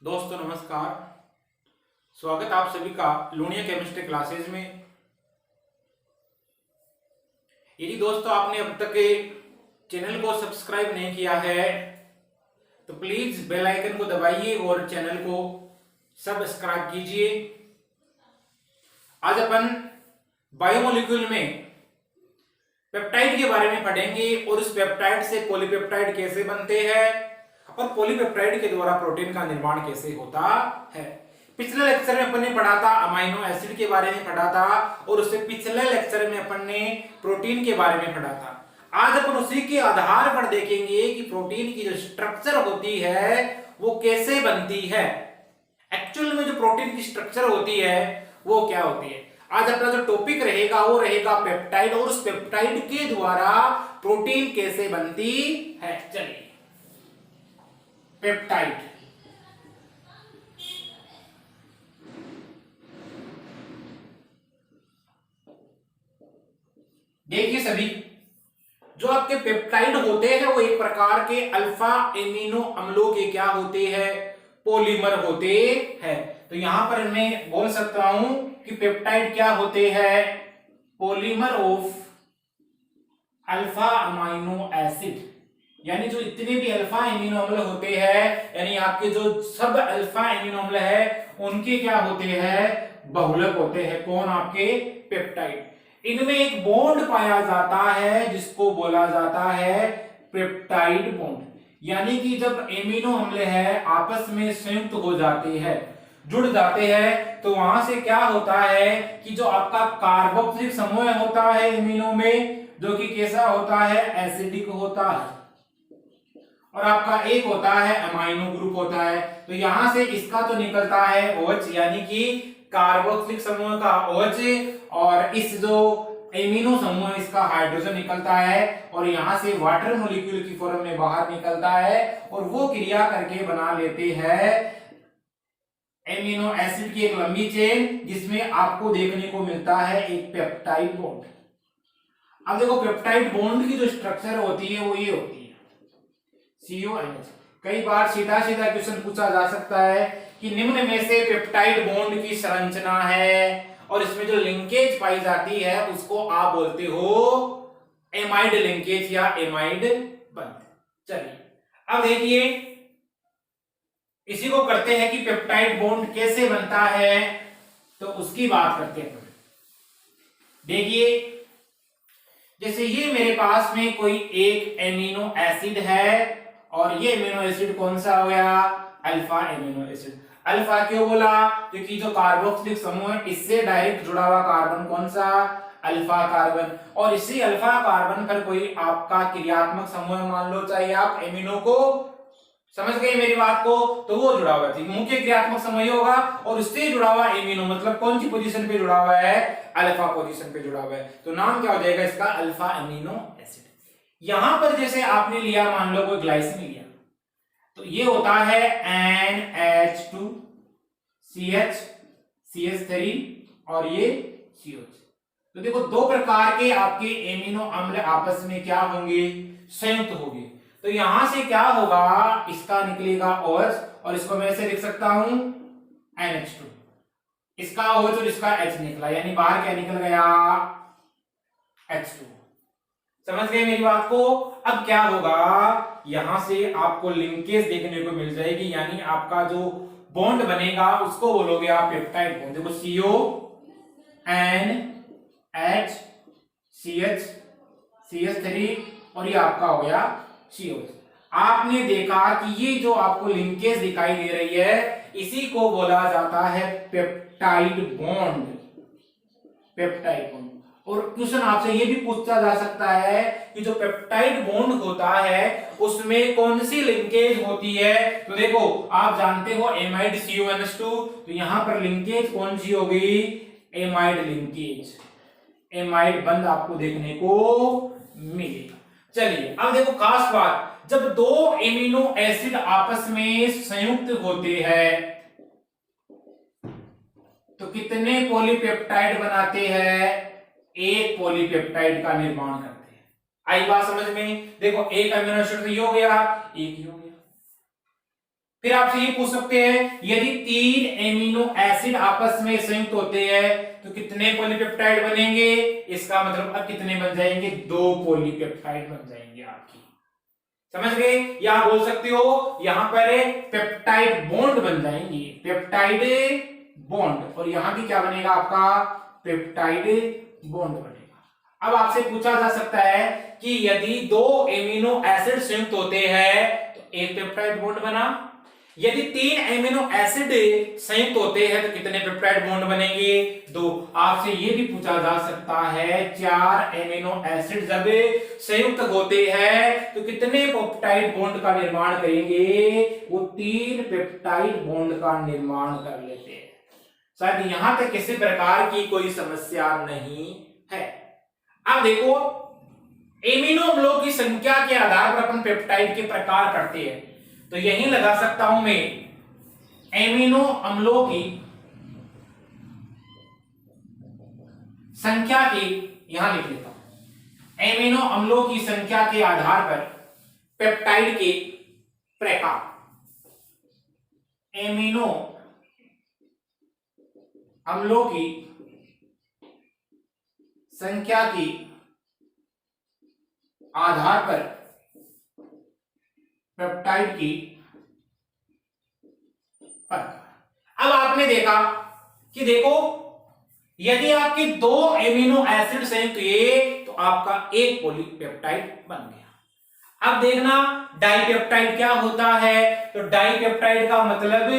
दोस्तों नमस्कार। स्वागत आप सभी का लुनिया केमिस्ट्री क्लासेज में। यदि दोस्तों आपने अब तक चैनल को सब्सक्राइब नहीं किया है तो प्लीज बेल आइकन को दबाइए और चैनल को सब्सक्राइब कीजिए। आज अपन बायोमोलिक्यूल में पेप्टाइड के बारे में पढ़ेंगे और उस पेप्टाइड से पॉलीपेप्टाइड कैसे बनते हैं और पॉलीपेप्टाइड के द्वारा प्रोटीन का निर्माण कैसे होता है। पिछले लेक्चर में अपन ने पढ़ा था अमीनो एसिड के बारे में पढ़ा था और उससे पिछले लेक्चर में अपन ने प्रोटीन के बारे में पढ़ा था। आज अपन उसी के आधार पर देखेंगे कि प्रोटीन की जो स्ट्रक्चर होती है वो कैसे बनती है। एक्चुअल में जो प्रोटीन की स्ट्रक्चर होती है वो क्या होती है। आज अपना जो टॉपिक रहेगा वो रहेगा पेप्टाइड और उस पेप्टाइड के द्वारा प्रोटीन कैसे बनती है। चलिए पेप्टाइड, देखिए सभी जो आपके पेप्टाइड होते हैं वो एक प्रकार के अल्फा एमिनो अम्लों के क्या होते हैं, पॉलीमर होते हैं। तो यहां पर मैं बोल सकता हूं कि पेप्टाइड क्या होते हैं, polymer of alpha amino acid. यानी जो इतने भी अल्फा एमिनो अम्ल होते हैं यानी आपके जो सब अल्फा एमिनो अम्ल है उनके क्या होते हैं, बहुलक होते हैं। कौन, आपके पेप्टाइड। इनमें एक बॉन्ड पाया जाता है जिसको बोला जाता है पेप्टाइड बॉन्ड। यानी कि जब एमिनो अम्ल है आपस में संयुक्त हो जाते हैं, जुड़ जाते हैं, तो वहां से क्या होता है कि जो आपका कार्बोक्सिलिक समूह होता है एमिनो में, जो कि कैसा होता है, एसिडिक होता है, और आपका एक होता है अमाइनो ग्रुप होता है। तो यहां से इसका तो निकलता है OH यानी कि कार्बोक्सिलिक समूह का OH, और इस जो एमिनो समूह इसका हाइड्रोजन निकलता है और यहां से वाटर मॉलिक्यूल की फॉर्म में बाहर निकलता है और वो क्रिया करके बना लेते हैं एमिनो एसिड की एक लंबी चेन जिसमें आपको देखने को मिलता है एक पेप्टाइड बॉन्ड। अब देखो पेप्टाइड बॉन्ड की जो स्ट्रक्चर होती है वो ये होती है CONH। कई बार सीधा सीधा क्वेश्चन पूछा जा सकता है कि निम्न में से पेप्टाइड बॉन्ड की संरचना है और इसमें जो लिंकेज पाई जाती है उसको आप बोलते हो एमाइड लिंकेज या एमाइड बंध। चलिए अब देखिए इसी को करते हैं कि पेप्टाइड बॉन्ड कैसे बनता है, तो उसकी बात करते हैं। देखिए जैसे ये मेरे पास में कोई एक एमिनो एसिड है और ये एमिनो एसिड कौन सा हो गया, अल्फा एमिनो एसिड। अल्फा क्यों बोला, क्योंकि जो कार्बोक्सिलिक समूह है इससे डायरेक्ट जुड़ा हुआ कार्बन कौन सा, अल्फा कार्बन, और इसी अल्फा कार्बन पर कोई आपका क्रियात्मक समूह मान लो, चाहे आप एमिनो को, समझ गए मेरी बात को, तो वो जुड़ा हुआ थी मुख्य क्रियात्मक समूह होगा और उससे जुड़ा हुआ एमिनो मतलब कौन सी पोजीशन पे जुड़ा हुआ है, अल्फा पोजीशन पे जुड़ा हुआ है। तो नाम क्या हो जाएगा इसका, अल्फा एमिनो एसिड। यहां पर जैसे आपने लिया, मान लो कोई ग्लाइसिन लिया, तो ये होता है NH2 CH CH3 और ये COH। तो देखो दो प्रकार के आपके एमिनो अम्ल आपस में क्या होंगे, संयुक्त होंगे। तो यहां से क्या होगा, इसका निकलेगा OH और इसको मैं ऐसे लिख सकता हूं NH2, इसका OH और इसका H निकला, यानी बाहर क्या निकल गया, H2। समझ गए मेरी बात को। अब क्या होगा, यहां से आपको लिंकेज देखने को मिल जाएगी, यानी आपका जो बॉन्ड बनेगा उसको बोलोगे आप पेप्टाइड बॉन्ड। देखो CONH CH CH3 और ये आपका हो गया COH। आपने देखा कि ये जो आपको लिंकेज दिखाई दे रही है इसी को बोला जाता है पेप्टाइड बॉन्ड, पेप्टाइड बॉन्ड। और क्वेश्चन आपसे ये भी पूछा जा सकता है कि जो पेप्टाइड बॉन्ड होता है उसमें कौन सी लिंकेज होती है। तो देखो आप जानते हो एमाइड CONH2, तो यहां पर लिंकेज कौन सी होगी, एमाइड लिंकेज, एमाइड बंध आपको देखने को मिलेगा। चलिए अब देखो खास बात, जब दो एमिनो एसिड आपस में संयुक्त होते हैं तो कितने पॉलीपेप्टाइड बनाते हैं, एक पॉलीपेप्टाइड का निर्माण करते हैं। आई बात समझ में। देखो एक अमीनो एसिड तो ये हो गया, एक ही हो गया, फिर आपसे ये पूछ सकते हैं यदि 3 एमिनो एसिड आपस में संयुक्त होते हैं तो कितने पॉलीपेप्टाइड बनेंगे, इसका मतलब अब कितने बन जाएंगे, 2 पॉलीपेप्टाइड बन जाएंगे आपकी। समझ गए? या आप बोल सकते हो यहां पर पेप्टाइड बॉन्ड बन जाएंगे, पेप्टाइड बॉन्ड, और यहां भी क्या बनेगा आपका, पेप्टाइड बॉन्ड बनेगा। अब आपसे पूछा जा सकता है कि यदि 2 एमिनो एसिड संयुक्त होते हैं तो एक पेप्टाइड बॉन्ड बना, यदि 3 एमिनो एसिड संयुक्त होते हैं तो कितने पेप्टाइड बॉन्ड बनेंगे, 2। आपसे यह भी पूछा जा सकता है 4 एमिनो एसिड जब संयुक्त होते हैं तो कितने पेप्टाइड बॉन्ड का निर्माण करेंगे, वो 3 पेप्टाइड बॉन्ड का निर्माण कर लेते हैं। शायद यहां तक किसी प्रकार की कोई समस्या नहीं है। अब देखो एमिनो अम्लों की संख्या के आधार पर अपन पेप्टाइड के प्रकार करते हैं, तो यही लगा सकता हूं मैं एमिनो अम्लों की संख्या के, यहां लिख लेता हूं, एमिनो अम्लों की संख्या के आधार पर पेप्टाइड के प्रकार, एमिनो अम्लों की संख्या के आधार पर पेप्टाइड की प्रकार। अब आपने देखा कि देखो यदि आपके 2 एमिनो एसिड संयुक्त हुए तो आपका एक पॉलीपेप्टाइड बन गया। अब देखना डाइपेप्टाइड क्या होता है, तो डाइपेप्टाइड का मतलब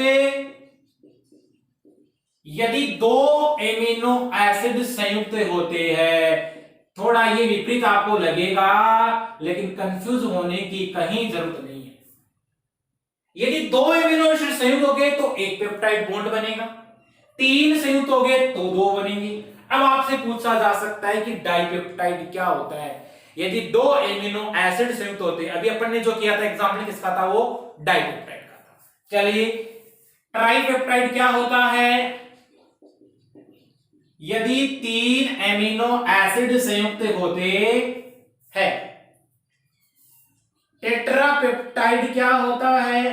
यदि 2 एमिनो एसिड संयुक्त होते हैं, थोड़ा ये विपरीत आपको लगेगा लेकिन कंफ्यूज होने की कहीं जरूरत नहीं है। यदि 2 एमिनो एसिड संयुक्त हो गए तो एक पेप्टाइड बॉन्ड बनेगा, 3 संयुक्त हो गए तो 2 बनेंगे। अब आपसे पूछा जा सकता है कि डाइपेप्टाइड क्या होता है। यदि 2 एमिनो एसिड संयुक्त होते, अभी अपन ने जो किया था एग्जांपल किसका था, वो डाइपेप्टाइड का था। चलिए ट्राइपेप्टाइड क्या होता है, यदि 3 एमिनो एसिड संयुक्त होते हैं। टेट्रापेप्टाइड क्या होता है,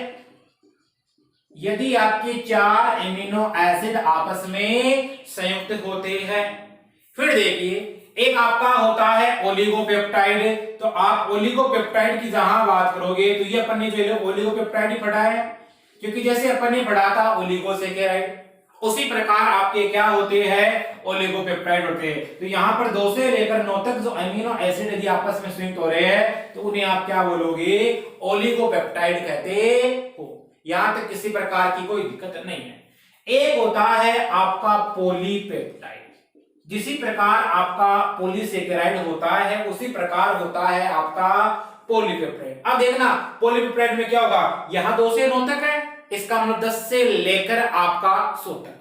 यदि आपके 4 एमिनो एसिड आपस में संयुक्त होते हैं। फिर देखिए एक आपका होता है ओलिगोपेप्टाइड, तो आप ओलिगोपेप्टाइड की जहां बात करोगे तो ये अपन ने जो ओलिगोपेप्टाइड ही पढ़ा है, क्योंकि जैसे अपन ने पढ़ा था ओलिगोसेकेराइड, उसी प्रकार आपके क्या होते हैं, ओलिगोपेप्टाइड होते हैं। तो यहां पर 2 से लेकर 9 तक जो अमीनो एसिड यदि आपस में संयुक्त हो रहे हैं तो उन्हें आप क्या बोलोगे, ओलिगोपेप्टाइड कहते हो। यहां तक किसी प्रकार की कोई दिक्कत नहीं है। एक होता है आपका पॉलीपेप्टाइड, जिसी प्रकार आपका पॉलीसेकेराइड होता है उसी प्रकार होता है आपका पॉलीपेप्टाइड। अब देखना पॉलीपेप्टाइड में क्या होगा, यहां 2 से 9 तक है, इसका मतलब 10 से लेकर आपका 100 तक,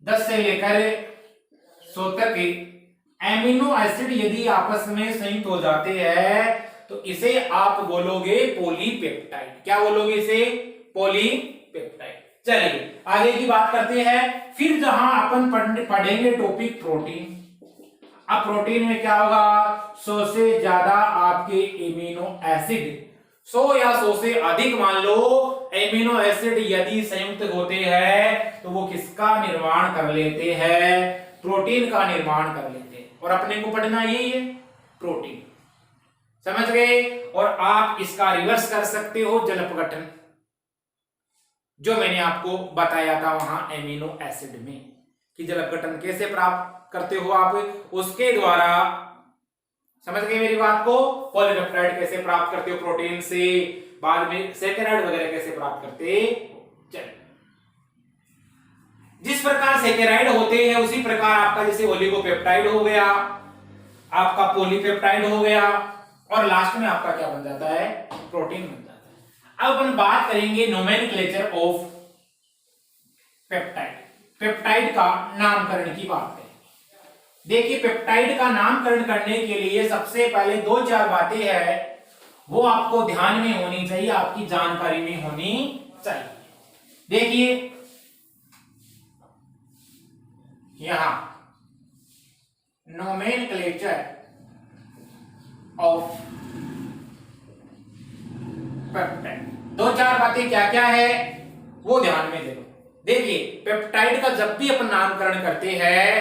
10 से लेकर 100 तक एमिनो एसिड यदि आपस में संयुक्त हो जाते हैं तो इसे आप बोलोगे पॉलीपेप्टाइड। क्या बोलोगे इसे, पॉलीपेप्टाइड। चलिए आगे की बात करते हैं। फिर जहां अपन पढ़ेंगे टॉपिक प्रोटीन। अब प्रोटीन में क्या होगा, 100 से ज्यादा आपके एमिनो एसिड, 100 या 100 से अधिक मान लो एमिनो एसिड यदि संयुक्त होते हैं तो वो किसका निर्माण कर लेते हैं, प्रोटीन का निर्माण कर लेते हैं। और अपने को पढ़ना यही है, प्रोटीन। समझ गए? और आप इसका रिवर्स कर सकते हो, जल अपघटन, जो मैंने आपको बताया था वहां एमिनो एसिड में कि जल अपघटन कैसे प्राप्त करते हो आप, उसके द्वारा। समझ गए मेरी बात को? पॉलीपेप्टाइड कैसे प्राप्त करते हो प्रोटीन से, बाद में सेकेराइड वगैरह कैसे प्राप्त करते हो। चलिए जिस प्रकार सेकेराइड होते हैं उसी प्रकार आपका जैसे ओलिगोपेप्टाइड हो गया, आपका पॉलीपेप्टाइड हो गया, और लास्ट में आपका क्या बन जाता है, प्रोटीन बन जाता है। अब अपन बात करेंगे नोमेनक्लेचर ऑफ पेप्टाइड, पेप्टाइड का नामकरण की बात करें। देखिए पेप्टाइड का नामकरण करने के लिए सबसे पहले 2-4 बातें हैं वो आपको ध्यान में होनी चाहिए, आपकी जानकारी में होनी चाहिए। देखिए यहां नोमेनक्लेचर ऑफ पेप्टाइड, 2-4 बातें क्या क्या है वो ध्यान में दे लो। देखिए पेप्टाइड का जब भी अपन नामकरण करते हैं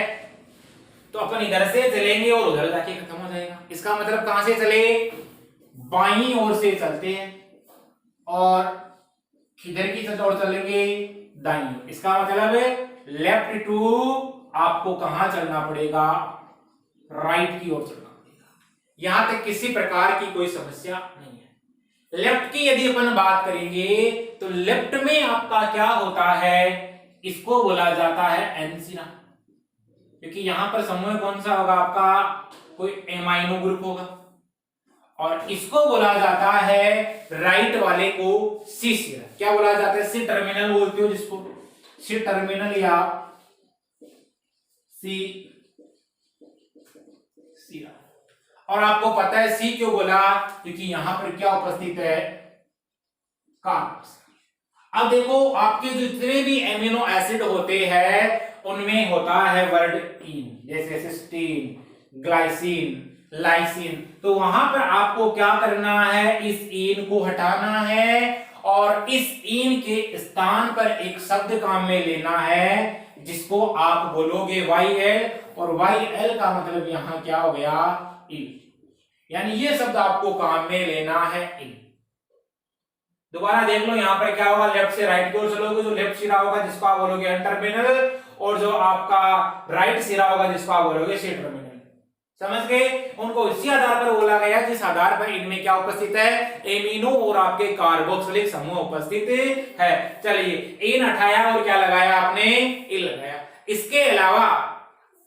तो अपन इधर से चलेंगे और उधर जाके खत्म हो जाएगा। इसका मतलब कहां से चले, बाईं ओर से चलते हैं और किधर की ओर चलेंगे, दाईं ओर। इसका मतलब लेफ्ट टू आपको कहां चलना पड़ेगा, राइट की ओर चलना पड़ेगा। यहां तक किसी प्रकार की कोई समस्या नहीं है। लेफ्ट की यदि अपन बात करेंगे तो लेफ्ट में आपका क्या होता है, इसको बोला जाता है एनसिना, क्योंकि यहां पर समूह कौन सा होगा आपका, कोई एमाइनो ग्रुप होगा। और इसको बोला जाता है राइट वाले को सी सिरा। क्या बोला जाता है, सी टर्मिनल बोलते हो जिसको, सी टर्मिनल या सी सिरा। और आपको पता है सी क्यों बोला, क्योंकि यहां पर क्या उपस्थित है, कार्बन। अब देखो आपके जितने भी एमिनो एसिड होते हैं उनमें होता है वर्ड इन, जैसे सिस्टीन, ग्लाइसिन, लाइसिन। तो वहां पर आपको क्या करना है, इस इन को हटाना है और इस इन के स्थान पर एक शब्द काम में लेना है जिसको आप बोलोगे YL, और YL का मतलब यहां क्या हो गया, इन। यानी ये शब्द आपको काम में लेना है, इन। दोबारा देख लो यहां पर क्या होगा, लेफ्ट से राइट की ओर चलोगे, जो लेफ्ट सिरा होगा जिसको आप बोलोगे एन टर्मिनल, और जो आपका राइट सिरा होगा जिसको आप बोलोगे सी टर्मिनल। समझ गए? उनको इसी आधार पर बोला गया जिस आधार पर इनमें क्या उपस्थित है, एमिनो और आपके कार्बोक्सिलिक समूह उपस्थित है। चलिए इन हटाया और क्या लगाया आपने, इन लगाया। इसके अलावा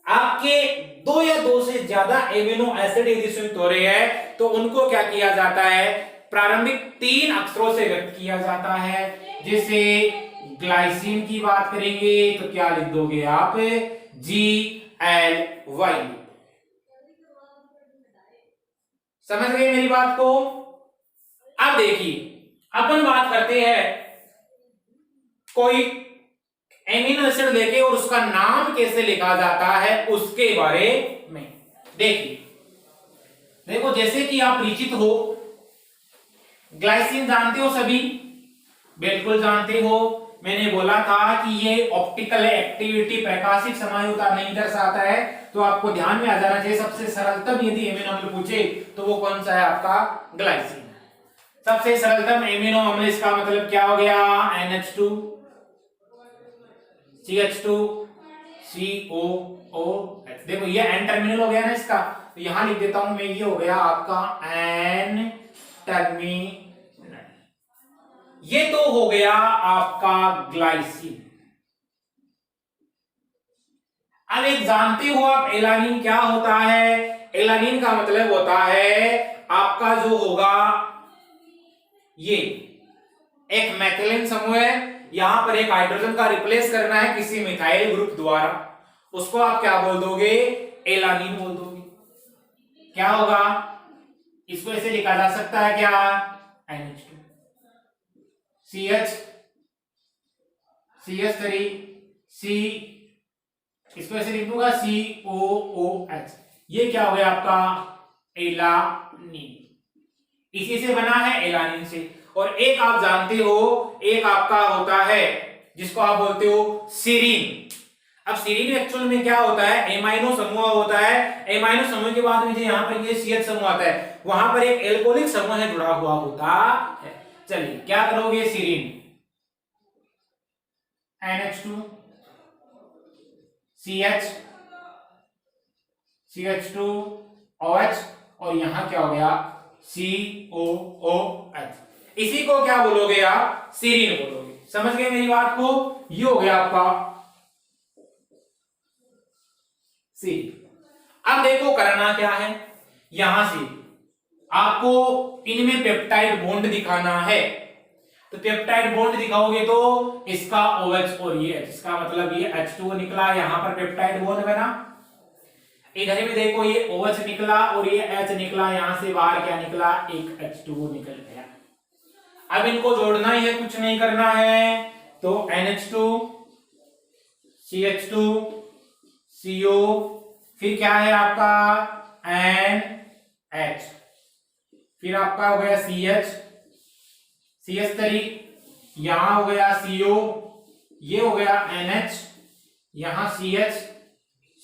आपके दो या दो से ज्यादा एमिनो एसिड यदि संयुक्त हो रहे हैं तो उनको क्या किया जाता है, प्रारंभिक 3 अक्षरों से व्यक्त किया जाता है। जैसे ग्लाइसिन की बात करेंगे तो क्या लिख दोगे आप, GLY। समझ गए मेरी बात को? अब देखिए अपन बात करते हैं कोई एमिनो एसिड लेके और उसका नाम कैसे लिखा जाता है उसके बारे में। देखिए देखो जैसे कि आप परिचित हो, ग्लाइसिन जानते हो सभी, बिल्कुल जानते हो। मैंने बोला था कि ये ऑप्टिकल एक्टिविटी, प्रकाशिक समायुक्ता नहीं दर्शाता है, तो आपको ध्यान में आ जाना चाहिए सबसे सरलतम यदि एमिनो अम्ल पूछे तो वो कौन सा है आपका, ग्लाइसिन। सबसे सरलतम एमिनो अम्ल, इसका मतलब क्या हो गया, NH2 CH2 COOH। देखो ये एन टर्मिनल हो गया ना इसका, तो यहां लिख देता हूं मैं, ये हो गया आपका एन टर्मिनल। ये तो हो गया आपका ग्लाइसिन। अब एक जानते हो आप एलानिन क्या होता है, एलानिन का मतलब होता है आपका जो होगा ये एक मैथिलीन समूह है, यहां पर एक हाइड्रोजन का रिप्लेस करना है किसी मिथाइल ग्रुप द्वारा, उसको आप क्या बोल दोगे, एलानिन बोल दोगे। क्या होगा, इसको ऐसे लिखा जा सकता है क्या, NH2 CH3 C, इसको ऐसे लिख दूंगा COOH। ये क्या हो गया आपका, एलानिन। इसी से बना है, एलानिन से। और एक आप जानते हो, एक आपका होता है जिसको आप बोलते हो सीरीन। अब सीरीन एक्चुअल में क्या होता है, एमाइनो समूह होता है। एमाइनो समूह के बाद में यहाँ पर ये CH समूह आता है, वहां पर एक एल्कोहलिक समूह है जुड़ा हुआ होता है। चलिए क्या करोगे, सीरीन NH2 CH2 OH, और यहां क्या हो गया, COOH। इसी को क्या बोलोगे आप, सीरीन बोलोगे। समझ गए मेरी बात को? ये हो गया आपका सीरीन। अब देखो करना क्या है, यहां से आपको इनमें पेप्टाइड बॉन्ड दिखाना है। तो पेप्टाइड बॉन्ड दिखाओगे तो इसका OH और ये H, इसका मतलब ये H2 निकला, यहां पर पेप्टाइड बॉन्ड बना। इधर भी देखो ये OH निकला और ये H निकला, यहां से बाहर क्या निकला, एक H2 निकल गया। अब इनको जोड़ना ही है, कुछ नहीं करना है। तो NH2 CH2 CO, फिर क्या है आपका NH, फिर आपका हो गया CH CH3 यहां हो गया CO, ये हो गया NH, यहां CH,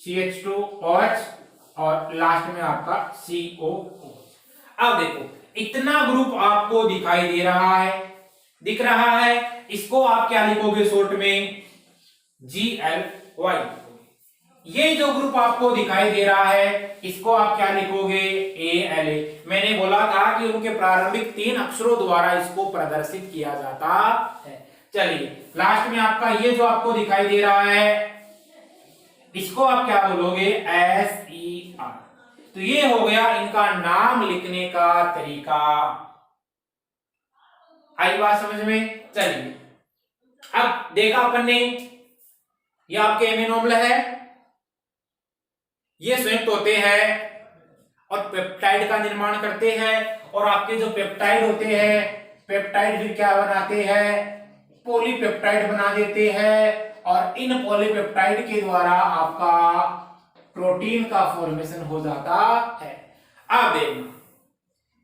CH2OH और लास्ट में आपका COOH। अब देखो इतना ग्रुप आपको दिखाई दे रहा है, दिख रहा है, इसको आप क्या लिखोगे शॉर्ट में? GLY। ये जो ग्रुप आपको दिखाई दे रहा है इसको आप क्या लिखोगे? ALA। मैंने बोला था कि उनके प्रारंभिक 3 अक्षरों द्वारा इसको प्रदर्शित किया जाता है। चलिए लास्ट में आपका ये जो आपको दिखाई दे रहा है इसको आप क्या बोलोगे? SER। तो ये हो गया इनका नाम लिखने का तरीका। आई बात समझ में? चलिए अब देखा अपन ने, ये आपके एमिनो अम्ल है, ये संयुक्त होते हैं और पेप्टाइड का निर्माण करते हैं, और आपके जो पेप्टाइड होते हैं, पेप्टाइड फिर क्या बनाते हैं? पॉलीपेप्टाइड बना देते हैं, और इन पॉलीपेप्टाइड के द्वारा आपका प्रोटीन का फॉर्मेशन हो जाता है। अब देखना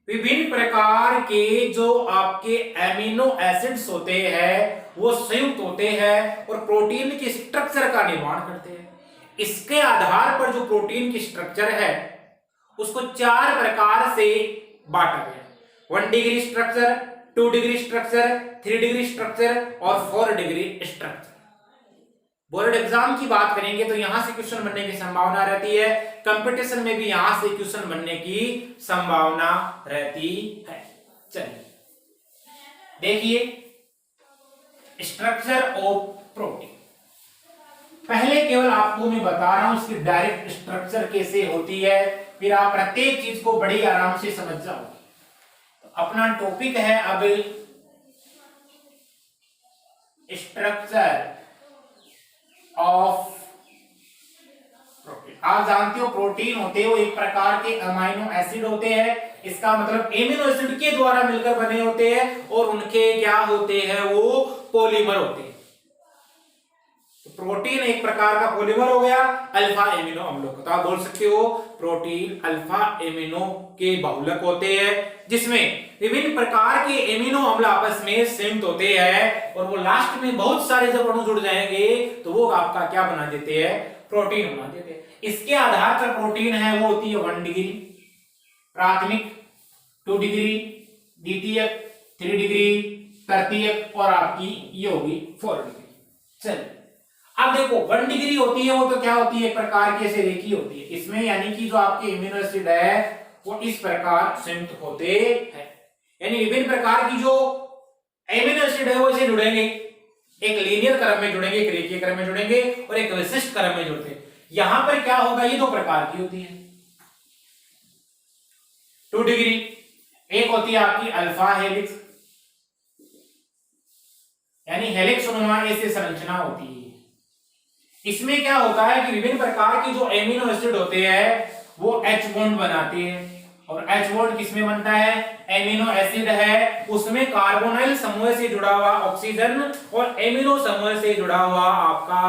विभिन्न प्रकार के जो आपके एमिनो एसिड्स होते हैं वो संयुक्त होते हैं और प्रोटीन के स्ट्रक्चर का निर्माण करते हैं। इसके आधार पर जो प्रोटीन की स्ट्रक्चर है उसको 4 प्रकार से बांटा गया: 1 degree structure, 2 degree structure, 3 degree structure और 4 डिग्री स्ट्रक्चर। बोर्ड एग्जाम की बात करेंगे तो यहां से क्वेश्चन बनने की संभावना रहती है, कंपटीशन में भी यहां से क्वेश्चन बनने की संभावना रहती है। चलिए देखिए स्ट्रक्चर ऑफ प्रोटीन। पहले केवल आपको मैं बता रहा हूं इसकी डायरेक्ट स्ट्रक्चर कैसे होती है, फिर आप प्रत्येक चीज को बड़ी आराम से समझ जाओ। तो अपना टॉपिक है अब स्ट्रक्चर ऑफ प्रोटीन। आप जानते हो प्रोटीन होते हैं वो एक प्रकार के अमाइनो एसिड होते हैं, इसका मतलब एमिनो एसिड के द्वारा मिलकर बने होते हैं, और उनके क्या होते हैं? वो पॉलीमर होते हैं। तो प्रोटीन एक प्रकार का पॉलीमर हो गया अल्फा एमिनो अम्लों का। तो आप बोल सकते हो प्रोटीन अल्फा एमिनो के बहुलक होते हैं, जिसमें विभिन्न प्रकार के एमिनो अम्ल आपस में संयुक्त होते हैं, और वो लास्ट में बहुत सारे जब अणु जुड़ जाएंगे तो वो आपका क्या बना देते हैं? प्रोटीन बना देते हैं। इसके आधार पर प्रोटीन है वो होती है 1 डिग्री प्राथमिक, 2 डिग्री द्वितीयक, 3 डिग्री तृतीयक, और आपकी ये होगी 4 डिग्री। चलिए अब देखो 1 डिग्री होती है वो तो क्या होती है? एक प्रकार की ऐसे रेखी होती है, इसमें यानी कि जो आपके एमिनो एसिड है वो इस प्रकार संयुक्त होते हैं, यानी विभिन्न प्रकार की जो एमिनो एसिड है वो ऐसे जुड़ेंगे, एक लीनियर क्रम में जुड़ेंगे, एक रेखीय क्रम में जुड़ेंगे और एक विशिष्ट क्रम में जुड़ते हैं। यहां पर क्या होगा? ये 2 प्रकार की होती है 2 डिग्री, एक होती है आपकी अल्फा हेलिक्स, यानी हेलिक्स नुमा ऐसी संरचना होती है। इसमें क्या होता है कि विभिन्न प्रकार के जो एमिनो एसिड होते हैं वो H बॉन्ड बनाते हैं, और H बॉन्ड किसमें बनता है? एमिनो एसिड है उसमें कार्बोनाइल समूह से जुड़ा हुआ ऑक्सीजन और एमिनो समूह से जुड़ा हुआ आपका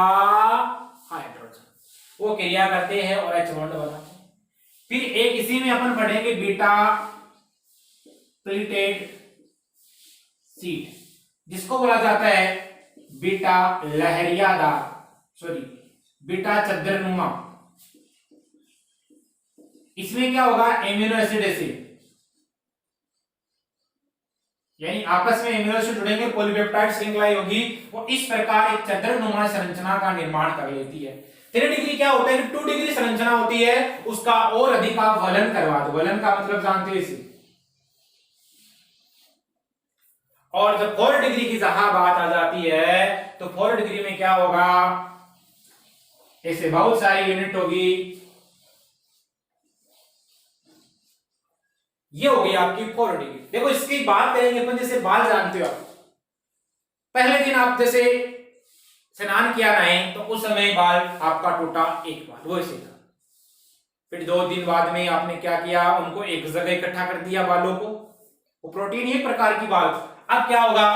हाइड्रोजन, वो क्रिया करते हैं और H बॉन्ड बनाते हैं। फिर एक इसी में अपन पढ़ेंगे बीटा प्लेटेड सीट, जिसको बोला जाता है बीटा लहरियादार, सॉरी बीटा चद्दरनुमा। इसमें क्या होगा? एमिनो एसिड एसिड, यानी आपस में एमिनो एसिड जुड़ेंगे, पॉलीपेप्टाइड श्रृंखला होगी, वो इस प्रकार एक चद्दरनुमा संरचना का निर्माण कर लेती है। 3 डिग्री क्या होता है? 2 डिग्री संरचना होती है, उसका और अधिक आप वलन करवा दो। वलन का मतलब जानते हो इसे। और जब 4 डिग्री की जहां बात आ जाती है तो 4 डिग्री में क्या होगा? ऐसे बहुत सारी यूनिट होगी, ये हो गई आपकी 4 डिग्री। देखो इसकी बात करेंगे अपन, जैसे बाल जानते हो आप, पहले दिन आप जैसे स्नान किया नहीं तो उस समय बाल आपका टूटा एक बाल, वो ऐसे था। फिर 2 दिन बाद में आपने क्या किया? उनको एक जगह इकट्ठा कर दिया बालों को, वो प्रोटीन एक प्रकार की बाल। अब क्या होगा?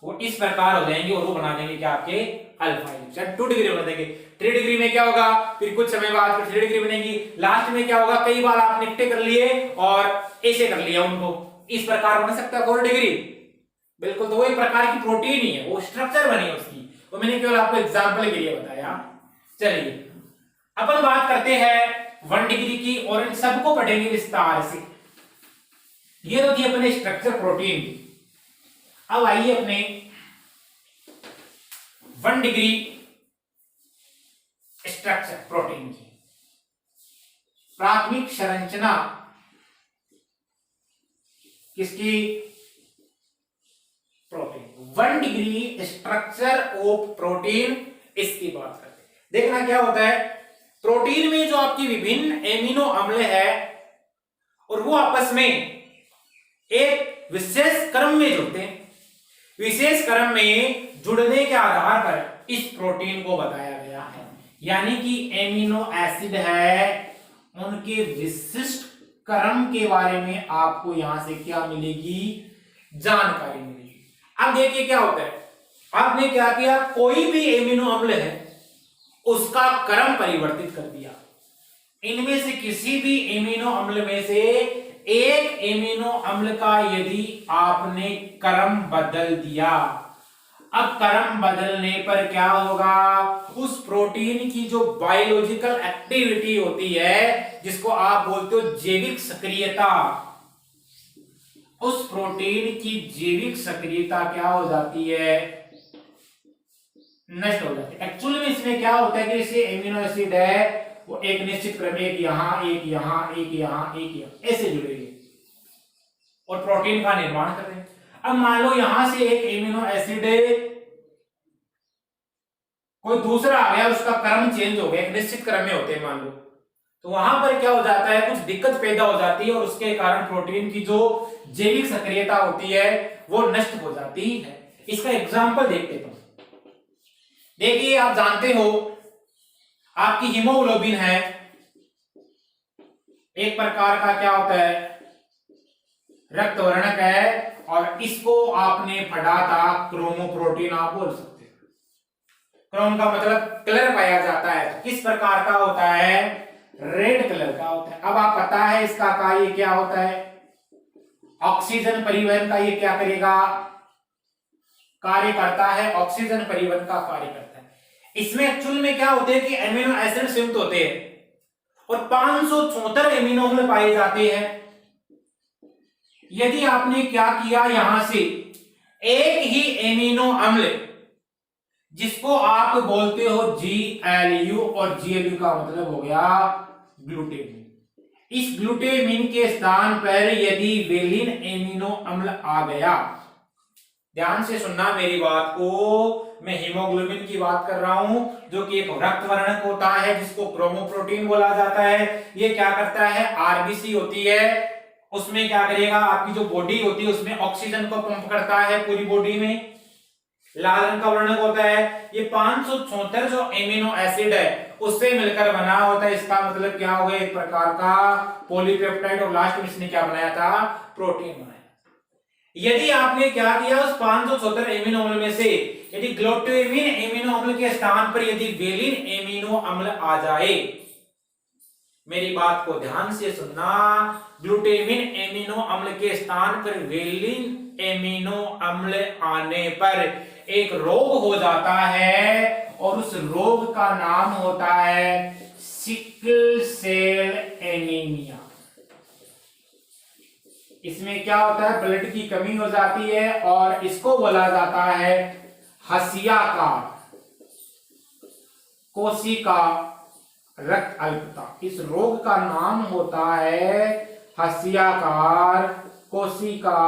वो इस प्रकार हो जाएंगे और वो बना देंगे क्या? आपके अल्फा हेलिक्स। 2 डिग्री बना देंगे। 3 डिग्री में क्या होगा? फिर कुछ समय बाद फिर 3 डिग्री बनेगी। लास्ट में क्या होगा? कई बार आपने इकट्ठे कर लिए और ऐसे कर लिया उनको, इस प्रकार बन सकता है 4 डिग्री। बिल्कुल, तो वो एक प्रकार की प्रोटीन ही है, वो स्ट्रक्चर बनी है उसकी, वो मैंने केवल आपको एग्जांपल के लिए बताया। चलिए अपन बात करते हैं 1 डिग्री की, और इन सबको पढ़ेंगे विस्तार से। ये तो थी अपने स्ट्रक्चर प्रोटीन की। अब आइए अपने 1 डिग्री स्ट्रक्चर प्रोटीन की प्राथमिक संरचना किसकी? Protein. 1 degree structure of protein, इसकी बात करते हैं। देखना क्या होता है, प्रोटीन में जो आपकी विभिन्न एमिनो अम्ल है और वो आपस में एक विशेष क्रम में जुड़ते हैं। विशेष क्रम में जुड़ने के आधार पर इस प्रोटीन को बताया गया है, यानी कि एमिनो एसिड है, उनके विशिष्ट क्रम के बारे में आपको यहां से क्या मिलेगी? जानकारी मिलेगी। अब देखिए क्या होता है, आपने क्या किया, कोई भी एमिनो अम्ल है उसका क्रम परिवर्तित कर दिया। इनमें से किसी भी एमिनो अम्ल में से एक एमिनो अम्ल का यदि आपने क्रम बदल दिया, अब क्रम बदलने पर क्या होगा? उस प्रोटीन की जो बायोलॉजिकल एक्टिविटी होती है, जिसको आप बोलते हो जैविक सक्रियता, उस प्रोटीन की जैविक सक्रियता क्या हो जाती है? नष्ट हो जाती है। एक्चुअली में इसमें क्या होता है कि इसे एमिनो एसिड है वो एक निश्चित क्रम, एक यहां, एक यहां, एक यहां, एक यहां, ऐसे जुड़ेंगे और प्रोटीन का निर्माण कर रहे हैं। अब मान लो यहां से एक एमिनो एसिड कोई दूसरा आ गया, उसका क्रम चेंज हो गया, एक निश्चित क्रम में होते हैं मान लो, तो वहां पर क्या हो जाता है, कुछ दिक्कत पैदा हो जाती है और उसके कारण प्रोटीन की जो जैविक सक्रियता होती है वो नष्ट हो जाती है। इसका एग्जांपल देखते हैं। देखिए आप जानते हो आपकी हीमोग्लोबिन है, एक प्रकार का क्या होता है, रक्त वर्णक है, और इसको आपने पढ़ा था क्रोमोप्रोटीन, आप बोल सकते हैं। क्रोम का मतलब कलर पाया जाता है, तो किस प्रकार का होता है? रेड कलर का होता है। अब आप पता है इसका कार्य क्या होता है? ऑक्सीजन परिवहन का ये क्या करेगा? कार्य करता है, ऑक्सीजन परिवहन का कार्य करता है। इसमें एक्चुअल में क्या होते हैं कि एमिनो एसिड संयुक्त होते हैं और 574 एमिनो अम्ल पाए जाते हैं। यदि आपने क्या किया, यहां से एक ही एमिनो अम्ल जिसको आप बोलते हो GLU, और GLU का मतलब हो गया ग्लूटेमिन, इस ग्लूटेमिन के स्थान पर यदि वेलिन एमिनो अम्ल आ गया, ध्यान से सुनना मेरी बात को, मैं हीमोग्लोबिन की बात कर रहा हूं जो कि एक रक्त वर्णक होता है जिसको क्रोमोप्रोटीन बोला जाता है। ये क्या करता है? आरबीसी होती है, उसमें क्या करेगा, आपकी जो बॉडी होती है उसमें ऑक्सीजन को पंप करता है पूरी बॉडी में, लाल रंग का वर्णक होता है। ये 574 जो एमिनो एसिड है उससे मिलकर बना होता है। इसका मतलब क्या हो गया? एक प्रकार का पॉलीपेप्टाइड, और लास्ट में इसने क्या बनाया था? प्रोटीन बनाया। यदि आपने क्या किया, उस 574 एमिनो अम्ल में से यदि ग्लूटामिन एमिनो अम्ल के स्थान पर यदि वेलिन एमिनो अम्ल आ जाए, मेरी बात को ध्यान से सुनना, ग्लूटामिन एमिनो अम्ल के स्थान पर वेलिन एमिनो अम्ल आने पर एक रोग हो जाता है और उस रोग का नाम होता है सिकल सेल एनीमिया। इसमें क्या होता है? ब्लड की कमी हो जाती है और इसको बोला जाता है हसियाकार कोशिका रक्त अल्पता। इस रोग का नाम होता है हसियाकार कोशिका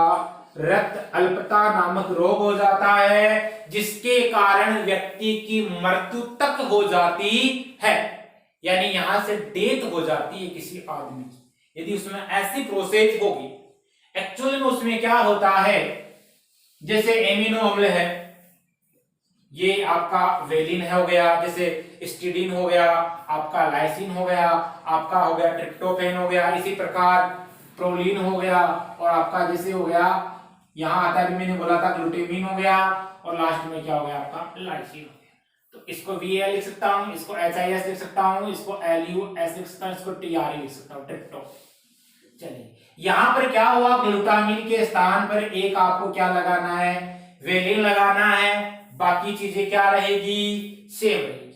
रक्त अल्पता नामक रोग हो जाता है, जिसके कारण व्यक्ति की मृत्यु तक हो जाती है, यानी यहां से डेथ हो जाती है किसी आदमी की यदि उसमें ऐसी प्रोसेस होगी। एक्चुअली में उसमें क्या होता है, जैसे एमिनो अम्ल है, ये आपका वेलिन हो गया, जैसे स्टीडीन हो गया, आपका लाइसिन हो गया, आपका हो गया ट्रिप्टोफैन हो गया, इसी प्रकार प्रोलीन हो गया, और आपका जैसे हो गया यहां आता है, मैंने बोला था ग्लूटामिन हो गया, और लास्ट में क्या हो गया आपका लाइसिन हो गया। तो इसको VAL लिख सकता हूं, इसको HIS लिख सकता हूं, इसको LUS लिख सकता हूं, इसको TRE लिख सकता हूं, ट्रिप्टो। चलिए यहां पर क्या हुआ, ग्लूटामिन के स्थान पर एक आपको क्या लगाना है, वेलिन लगाना है, बाकी चीजें क्या रहेगी, सेम रहेगी।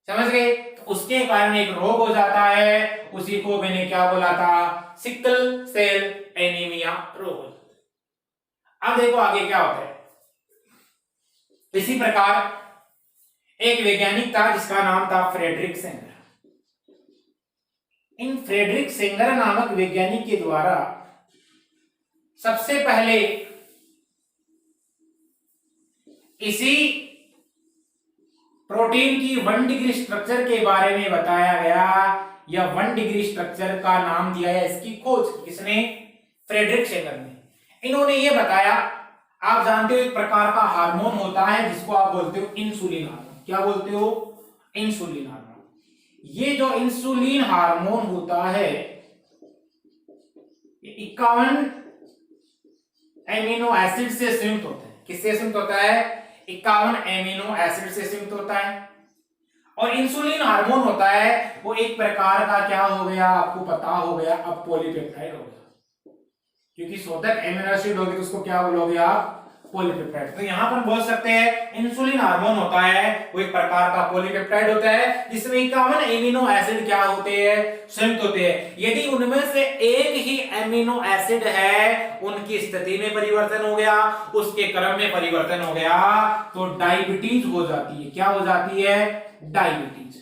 समझ गए? तो उसके कारण एक रोग हो जाता है, उसी को मैंने क्या बोला था, सिकल सेल एनीमिया रोग। अब देखो आगे क्या होता है। इसी प्रकार एक वैज्ञानिक था जिसका नाम था फ्रेडरिक सेंगर। इन फ्रेडरिक सेंगर नामक वैज्ञानिक के द्वारा सबसे पहले इसी प्रोटीन की 1 डिग्री स्ट्रक्चर के बारे में बताया गया, या 1 डिग्री स्ट्रक्चर का नाम दिया है। इसकी खोज किसने, फ्रेडरिक सेंगर ने। इन्होंने ये बताया, आप जानते हो एक प्रकार का हार्मोन होता है जिसको आप बोलते हो इंसुलिन हार्मोन। क्या बोलते हो, इंसुलिन हार्मोन। ये जो इंसुलिन हार्मोन होता है 51 एमिनो एसिड से संयुक्त होता है। किससे संयुक्त होता है, 51 एमिनो एसिड से संयुक्त होता है। और इंसुलिन हार्मोन होता है वो एक प्रकार का क्या हो गया, आपको पता हो गया, अब पॉलीपेप्टाइड हो गया, क्योंकि 100 एमिनो एसिड होगी तो उसको क्या बोलोगे आप, पॉलीपेप्टाइड। तो यहां पर बोल सकते हैं इंसुलिन हार्मोन होता है वो एक प्रकार का पॉलीपेप्टाइड होता है जिसमें 51 एमिनो एसिड क्या होते हैं, संयुक्त होते हैं। यदि उनमें से एक ही एमिनो एसिड है, उनकी स्थिति में परिवर्तन हो गया, उसके क्रम में परिवर्तन हो गया, तो डायबिटीज हो जाती है। क्या हो जाती है, डायबिटीज।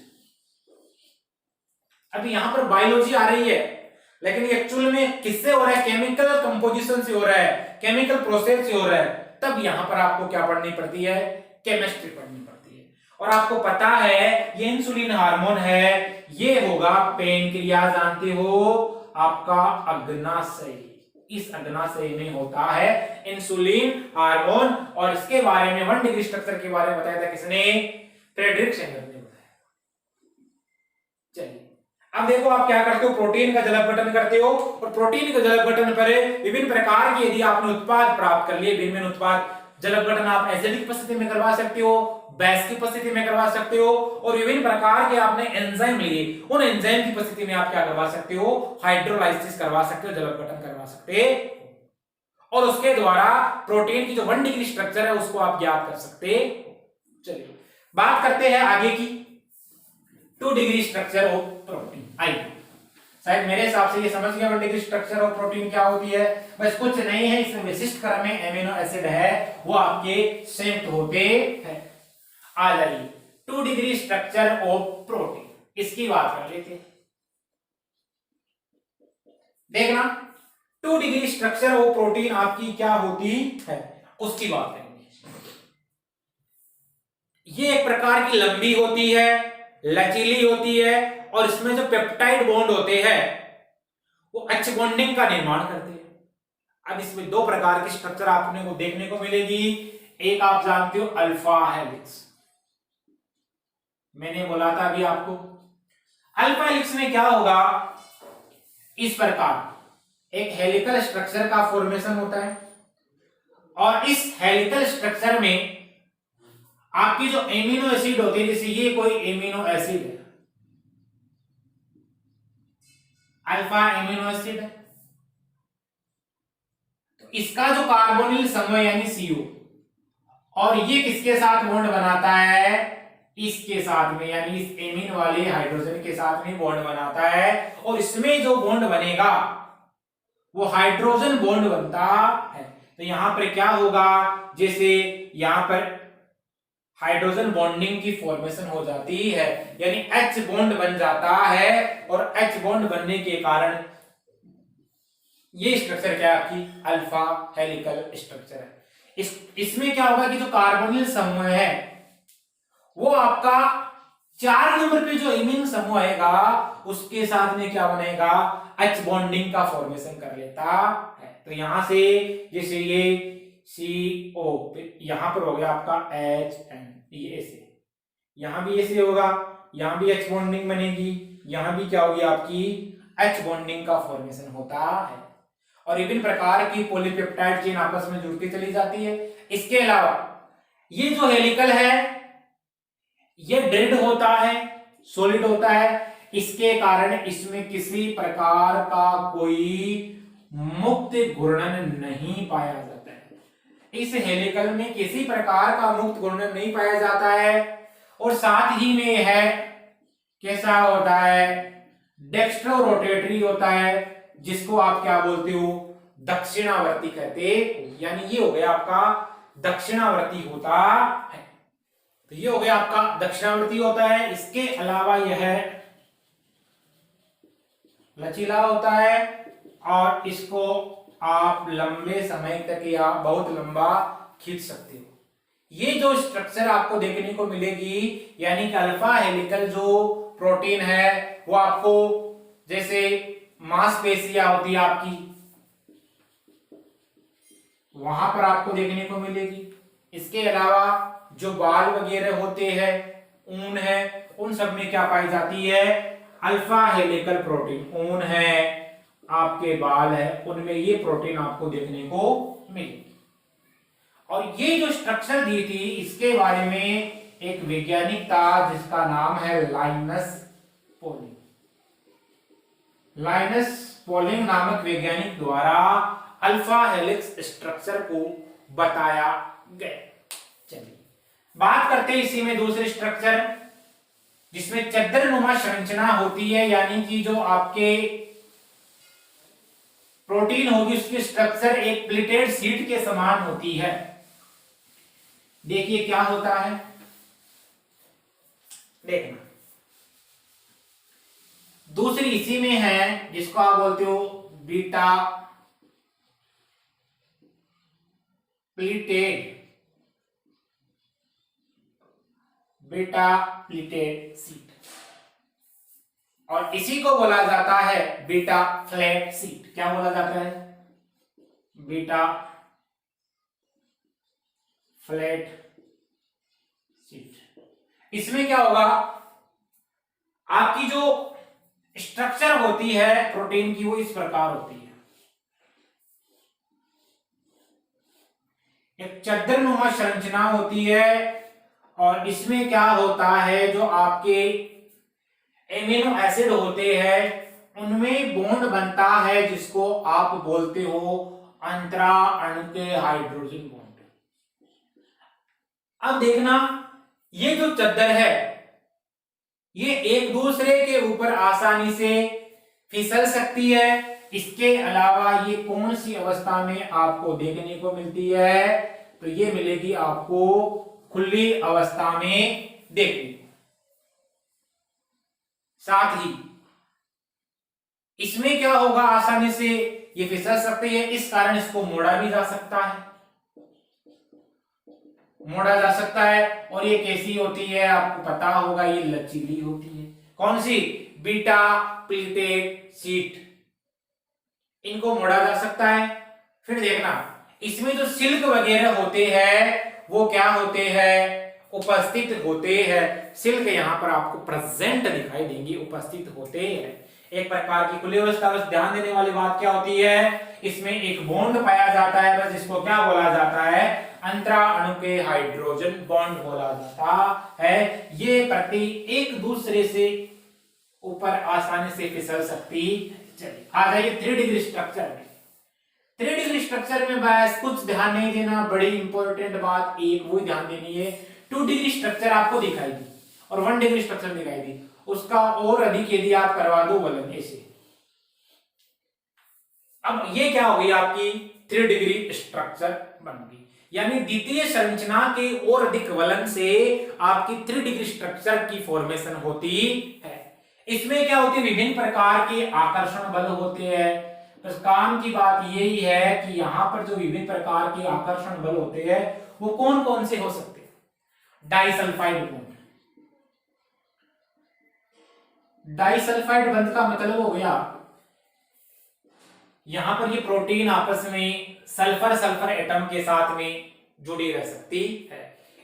अभी यहां पर बायोलॉजी आ रही है, लेकिन एक्चुअल में किससे हो रहा है, केमिकल कंपोजिशन से हो रहा है, केमिकल प्रोसेस से हो रहा है। तब यहां पर आपको क्या पढ़नी पड़ती है, केमिस्ट्री पढ़नी पड़ती है। और आपको पता है ये इंसुलिन हार्मोन है, ये होगा पेनक्रिया, जानते हो आपका अग्नाशय। इस अग्नाशय में होता है इंसुलिन हार्मोन। और इसके बारे में 1 डिग्री स्ट्रक्चर के बारे में बताया था किसने, फ्रेडरिक सेंगर ने बताया। चलिए अब देखो आप क्या करते हो, प्रोटीन का जलक गठन करते हो, और प्रोटीन के जलक गठन पर विभिन्न प्रकार के यदि आपने उत्पाद प्राप्त कर लिए, भिन्न उत्पाद, जलक गठन आप एसिडिक उपस्थिति में करवा सकते हो, बेस की उपस्थिति में करवा सकते हो, और विभिन्न प्रकार के आपने एंजाइम लिए, उन एंजाइम की उपस्थिति में आप क्या करवा सकते हो, हाइड्रोलाइसिस करवा सकते हो, जलक गठन करवा सकते हो, और उसके द्वारा प्रोटीन की जो 1 डिग्री स्ट्रक्चर है उसको आप ज्ञात कर सकते हो। चलिए बात करते हैं आगे की 2 डिग्री स्ट्रक्चर ऑफ प्रोटीन। आइए, शायद मेरे हिसाब से ये समझ गया 1 डिग्री स्ट्रक्चर ऑफ प्रोटीन क्या होती है। बस कुछ नहीं है, इसमें विशिष्ट क्रम में एमिनो एसिड है वो आपके संयुक्त होते हैं। आ जाइए 2 डिग्री स्ट्रक्चर ऑफ प्रोटीन, इसकी बात कर लेते हैं। देखना 2 डिग्री स्ट्रक्चर ऑफ प्रोटीन आपकी क्या होती है, उसकी बात करेंगे। ये एक प्रकार की लंबी होती है, लचीली होती है, और इसमें जो पेप्टाइड बॉन्ड होते हैं वो H बॉन्डिंग का निर्माण करते हैं। अब इसमें 2 प्रकार की स्ट्रक्चर आपने को देखने को मिलेगी। एक आप जानते हो अल्फा हेलिक्स, मैंने बोला था अभी आपको। अल्फा हेलिक्स में क्या होगा, इस प्रकार एक हेलिकल स्ट्रक्चर का फॉर्मेशन होता है, और इस हेलिकल स्ट्रक्चर में आपकी जो एमिनो एसिड होती है, जैसे ये कोई एमिनो एसिड है, अल्फा एमिनो एसिड है, तो इसका जो कार्बोनिल समूह यानी CO, और ये किसके साथ बॉन्ड बनाता है, इसके साथ में, यानी इस एमीन वाले हाइड्रोजन के साथ में बॉन्ड बनाता है, और इसमें जो बॉन्ड बनेगा वो हाइड्रोजन बॉन्ड बनता है। तो यहां पर क्या होगा, जैसे यहां पर हाइड्रोजन बॉन्डिंग की फॉर्मेशन हो जाती है, यानी H बॉन्ड बन जाता है, और H बॉन्ड बनने के कारण ये स्ट्रक्चर क्या है आपकी अल्फा हेलिकल स्ट्रक्चर है। इसमें क्या होगा कि जो कार्बोनिल समूह है वो आपका 4 नंबर पे जो इमिन समूह आएगा उसके साथ में क्या बनेगा, H बॉन्डिंग का फॉर्मेशन कर लेता है। तो यहां से जैसे ये CO, यहां पर हो गया आपका HN, ये ऐसे, यहां भी ऐसे होगा, यहां भी H बॉन्डिंग बनेगी, यहां भी क्या होगी आपकी H बॉन्डिंग का फॉर्मेशन होता है, और विभिन्न प्रकार की पॉलीपेप्टाइड चेन आपस में जुड़ती चली जाती है। इसके अलावा ये जो हेलिकल है ये डेड होता है, सॉलिड होता है, इसके कारण इसमें किसी प्रकार का कोई मुक्त घूर्णन नहीं पाया जाता है। इस हेलिकल में किसी प्रकार का मुक्त घूर्णन नहीं पाया जाता है और साथ ही में है कैसा होता है, डेक्स्ट्रो रोटेटरी होता है, जिसको आप क्या बोलते हो, दक्षिणावर्ती कहते हो। यानी ये हो गया आपका दक्षिणावर्ती होता है। तो ये हो गया आपका दक्षिणावर्ती होता है। इसके अलावा यह लचीला होता है और इसको आप लंबे समय तक या बहुत लंबा खींच सकते हो। ये जो स्ट्रक्चर आपको देखने को मिलेगी, यानी कि अल्फा हेलिकल जो प्रोटीन है वो आपको जैसे मांसपेशियां होती है आपकी, वहां पर आपको देखने को मिलेगी। इसके अलावा जो बाल वगैरह होते हैं, ऊन है, उन सब में क्या पाई जाती है, अल्फा हेलिकल प्रोटीन। ऊन है, आपके बाल है, उनमें ये प्रोटीन आपको देखने को मिलेगी। और ये जो स्ट्रक्चर दी थी, इसके बारे में एक वैज्ञानिक था जिसका नाम है लाइनस पॉलिंग। लाइनस पॉलिंग नामक वैज्ञानिक द्वारा अल्फा हेलिक्स स्ट्रक्चर को बताया गया। चलिए बात करते हैं इसी में दूसरे स्ट्रक्चर, जिसमें चद्दरनुमा संरचना होती है, यानी कि जो आपके प्रोटीन होगी उसकी स्ट्रक्चर एक प्लेटेड शीट के समान होती है। देखिए क्या होता है, देखना। दूसरी इसी में है जिसको आप बोलते हो बीटा प्लीटेड सीट, और इसी को बोला जाता है बीटा फ्लैट सीट। क्या बोला जाता है, बीटा फ्लैट सीट। इसमें क्या होगा, आपकी जो स्ट्रक्चर होती है प्रोटीन की वो इस प्रकार होती है। एक चद्दरनुमा संरचना होती है और इसमें क्या होता है, जो आपके एमिनो एसिड होते हैं उनमें बॉन्ड बनता है जिसको आप बोलते हो अंतरा अणु के हाइड्रोजन बॉन्ड। अब देखना, ये जो चद्दर है ये एक दूसरे के ऊपर आसानी से फिसल सकती है। इसके अलावा ये कौन सी अवस्था में आपको देखने को मिलती है, तो ये मिलेगी आपको खुली अवस्था में देखने को। साथ ही इसमें क्या होगा, आसानी से ये फिसल सकती है, इस कारण इसको मोड़ा भी जा सकता है, मोड़ा जा सकता है। और ये कैसी होती है आपको पता होगा, ये लचीली होती है। कौन सी, बीटा प्लीटेड सीट, इनको मोड़ा जा सकता है। फिर देखना, इसमें जो सिल्क वगैरह होते हैं वो क्या होते हैं, उपस्थित होते हैं। सिल्क यहां पर आपको प्रेजेंट दिखाई देंगी, उपस्थित होते हैं। एक प्रकार की खुली अवस्था। बस ध्यान देने वाली बात क्या होती है, इसमें एक बॉन्ड पाया जाता है, बस इसको क्या बोला जाता है, अंतरा अणु के हाइड्रोजन बॉन्ड बोला जाता है। ये प्रति एक दूसरे से ऊपर आसानी से फिसल सकती। चलिए आ जाइए 3 डिग्री स्ट्रक्चर में। 3 डिग्री स्ट्रक्चर में बस कुछ ध्यान नहीं देना, बड़ी इंपॉर्टेंट बात एक वो ध्यान देनी है। 2 डिग्री स्ट्रक्चर आपको दिखाई दी और 1 डिग्री स्ट्रक्चर दिखाई दी, उसका और अधिक यदि आप करवा दो वलन ऐसे। अब ये क्या हो गई, आपकी 3 डिग्री स्ट्रक्चर बन गई। यानी द्वितीय संरचना के और अधिक वलन से आपकी 3 डिग्री स्ट्रक्चर की फॉर्मेशन होती है। इसमें क्या होती है, विभिन्न प्रकार के आकर्षण बल होते हैं। बस काम की बात यही है कि यहां पर जो विभिन्न प्रकार के आकर्षण बल होते हैं वो कौन कौन से हो सकते हैं। डाइसल्फाइड बॉन्ड, डाइसल्फाइड बंध का मतलब हो गया यहां पर ये प्रोटीन आपस में सल्फर सल्फर एटम के साथ में जुड़ी रह सकती है।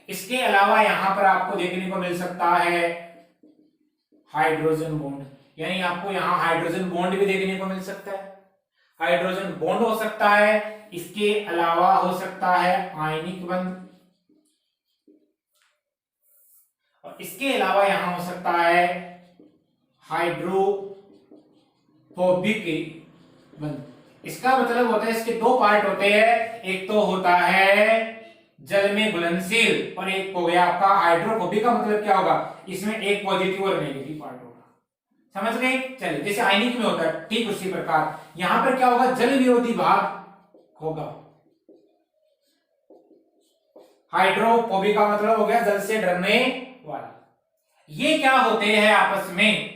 इसके अलावा यहां पर आपको देखने को मिल सकता है हाइड्रोजन बॉन्ड, यानी आपको यहां हाइड्रोजन बॉन्ड भी देखने को मिल सकता है। हाइड्रोजन बॉन्ड हो सकता है, इसके अलावा हो सकता है आयनिक बंध, और इसके अलावा यहां हो सकता है हाइड्रोफोबिक बंध। इसका मतलब होता है इसके दो पार्ट होते हैं, एक तो होता है जल में घुलनशील और एक हो गया आपका हाइड्रोफोबिक। का मतलब क्या होगा, इसमें एक पॉजिटिव और नेगेटिव पार्ट होगा। समझ गए? चलिए, जैसे आयनिक में होता है ठीक उसी प्रकार यहां पर क्या होगा, जल विरोधी भाग होगा। हाइड्रोफोबिक का मतलब हो गया जल से डरने वाला। ये क्या होते हैं, आपस में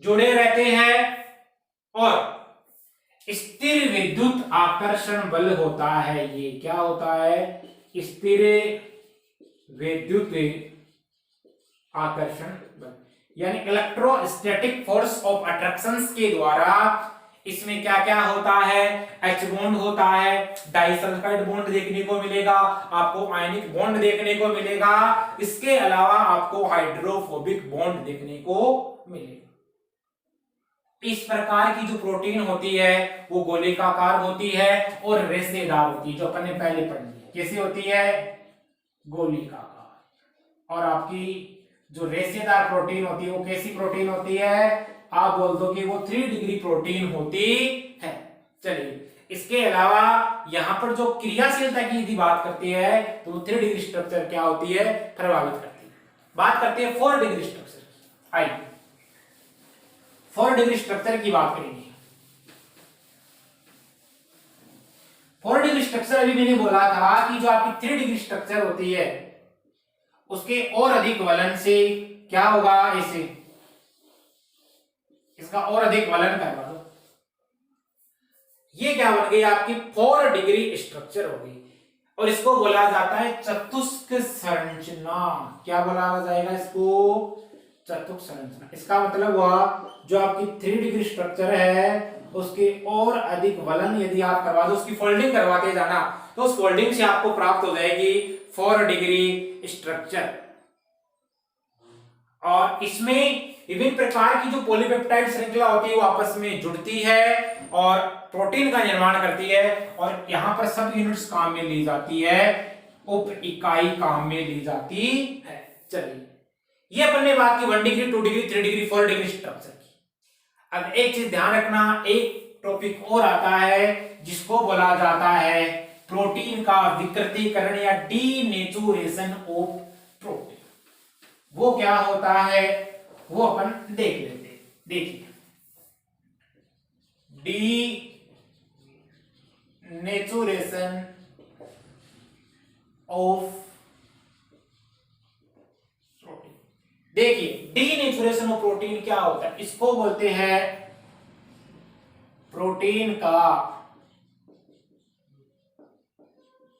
जुड़े रहते हैं और स्थिर विद्युत आकर्षण बल होता है। ये क्या होता है, स्थिर विद्युत आकर्षण बल, यानी इलेक्ट्रोस्टैटिक फोर्स ऑफ अट्रैक्शन के द्वारा इसमें क्या क्या होता है, H बॉन्ड होता है, डाइसल्फाइड बॉन्ड देखने को मिलेगा, आपको आयनिक बॉन्ड देखने को मिलेगा, इसके अलावा आपको हाइड्रोफोबिक बॉन्ड देखने को मिलेगा। इस प्रकार की जो प्रोटीन होती है वो गोलिकाकार होती है और रेशेदार होती है, जो अपन ने पहले पढ़ लिया। कैसी होती है, गोलिकाकार। और आपकी जो रेशेदार प्रोटीन होती है वो कैसी प्रोटीन होती है, आप बोल दो कि वो 3 डिग्री प्रोटीन होती है। चलिए, इसके अलावा यहां पर जो क्रियाशीलता की यदि बात करती है तो वो 3 डिग्री स्ट्रक्चर क्या होती है, प्रभावित करती है। बात करते हैं 4 डिग्री स्ट्रक्चर। आइए 4 डिग्री स्ट्रक्चर की बात करेंगे। 4 डिग्री स्ट्रक्चर अभी मैंने बोला था कि जो आपकी 3 डिग्री स्ट्रक्चर होती है उसके और अधिक वलन से क्या होगा, ऐसे इसका और अधिक वलन करवा दो, ये क्या बन गई आपकी 4 डिग्री स्ट्रक्चर होगी। और इसको बोला जाता है चतुष्क संरचना। क्या बोला जाएगा इसको, चतुष्क संरचना। इसका मतलब हुआ जो आपकी 3 डिग्री स्ट्रक्चर है उसके और अधिक वलन यदि आप करवा दो, उसकी फोल्डिंग करवाते जाना, तो उस फोल्डिंग से आपको प्राप्त हो जाएगी 4 डिग्री स्ट्रक्चर। और इसमें विभिन्न प्रकार की जो पॉलीपेप्टाइड श्रृंखला होती है वो आपस में जुड़ती है और प्रोटीन का निर्माण करती है। और यहां पर सब यूनिट्स काम में ली जाती है, उप इकाई काम में ली जाती है। चलिए, ये अपन ने बात की 1 degree, 2 degree, 3 degree, 4 degree structure की। अब एक चीज ध्यान रखना, एक टॉपिक और आता है जिसको बोला जाता है प्रोटीन का विकृतीकरण या डीनेचुरेशन ऑफ प्रोटीन। वो क्या होता है वो अपन देख लेते हैं। देखिए, डीनेचुरेशन ऑफ प्रोटीन। देखिए, डीनेचुरेशन ऑफ प्रोटीन क्या होता है, इसको बोलते हैं प्रोटीन का